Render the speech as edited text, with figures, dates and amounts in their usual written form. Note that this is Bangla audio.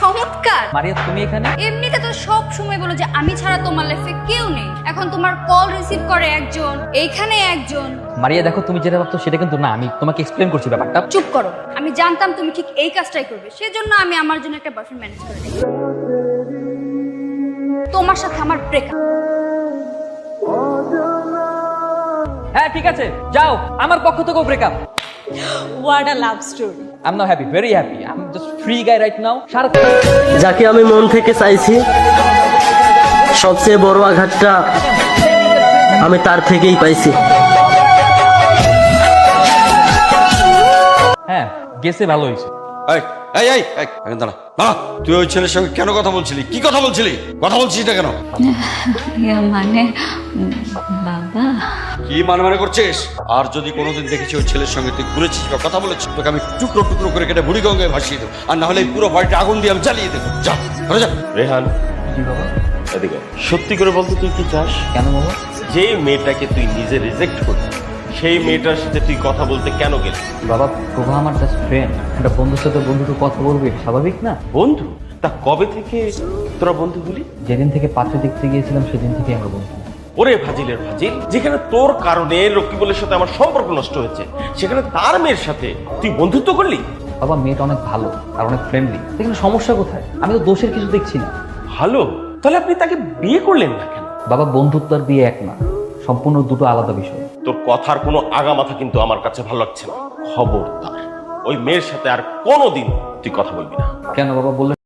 চমৎকার। মারিয়া তুমি এখানে? এমনিতে তো সব সময় বলো যে আমি ছাড়া তোমার লাইফে কেউ নেই, এখন তোমার কল রিসিভ করে একজন, এইখানে একজন। মারিয়া দেখো, তুমি যেটা ভাবছো সেটা কিন্তু না, আমি তোমাকে এক্সপ্লেন করছি ব্যাপারটা। চুপ করো, আমি জানতাম তুমি ঠিক এই কাজটাই করবে, সেজন্য আমি আমার জন্য একটা বয়ফ্রেন্ড ম্যানেজ করে দিই। তোমার সাথে আমার ব্রেকআপ। হ্যাঁ ঠিক আছে, যাও, আমার পক্ষ থেকেও breakup. What a love story. I'm not happy, very happy. I'm just free guy right now. যাকে আমি মন থেকে চাইছি, সবচেয়ে বড় আঘাতটা আমি তার থেকেই পাইছি। হ্যাঁ, গেছে ভালো হয়েছে। এই এই এই এখন দাঁড়া না, তুই ওই ছেলের সঙ্গে কেন কথা বলছিলি? কি কথা বলছিলি? কথা বলছিস না কেন? মানে বাবা, কি মানে করছিস? আর যদি কোনোদিন দেখেছি ওই ছেলের সঙ্গে তুই ঘুরেছিস বা কথা বলেছিস, তোকে আমি টুকরো টুকরো করে কেটে বুড়ি গঙ্গায় ভাসিয়ে দেবো, আর না হলে এই পুরো বাড়িটা আগুন দিয়ে আমি জ্বালিয়ে দেবো। যা ঘরে যা। রেহান, এদিকে সত্যি করে বলতে তুই কি চাস? কেন বাবা? যে মেয়েটাকে তুই নিজে রিজেক্ট করছিস, সেই মেয়েটার সাথে তুই কথা বলতে কেন গেলি? বাবা, প্রভা আমার জাস্ট ফ্রেন্ড। একটা বন্ধুর সাথে বন্ধুকে কথা বলবে, স্বাভাবিক না? বন্ধু? তা কবে থেকে তোরা বন্ধু হলি? যেদিন থেকে পাত্র দেখতে গিয়েছিলাম সেদিন থেকে আমরা বন্ধু। ওরে ভাজিলের ভাজিল, যেখানে তোর কারণে রকিবুলের সাথে আমার সম্পর্ক নষ্ট হয়েছে, সেখানে তার মেয়ের সাথে তুই বন্ধুত্ব করলি? বাবা, মেয়েটা অনেক ভালো আর অনেক ফ্রেন্ডলি, সেখানে সমস্যা কোথায়? আমি তো দোষের কিছু দেখছি না। ভালো? তাহলে আপনি তাকে বিয়ে করলেন না কেন? বাবা, বন্ধুত্ব আর বিয়ে এক না, সম্পূর্ণ দুটো আলাদা বিষয়। তোর কথার কোনো আগামাথা কিন্তু আমার কাছে ভালো লাগছে না। খবরদার ওই মেয়ের সাথে আর কোনোদিন তুই কথা বলবি না। কেন বাবা বললেন?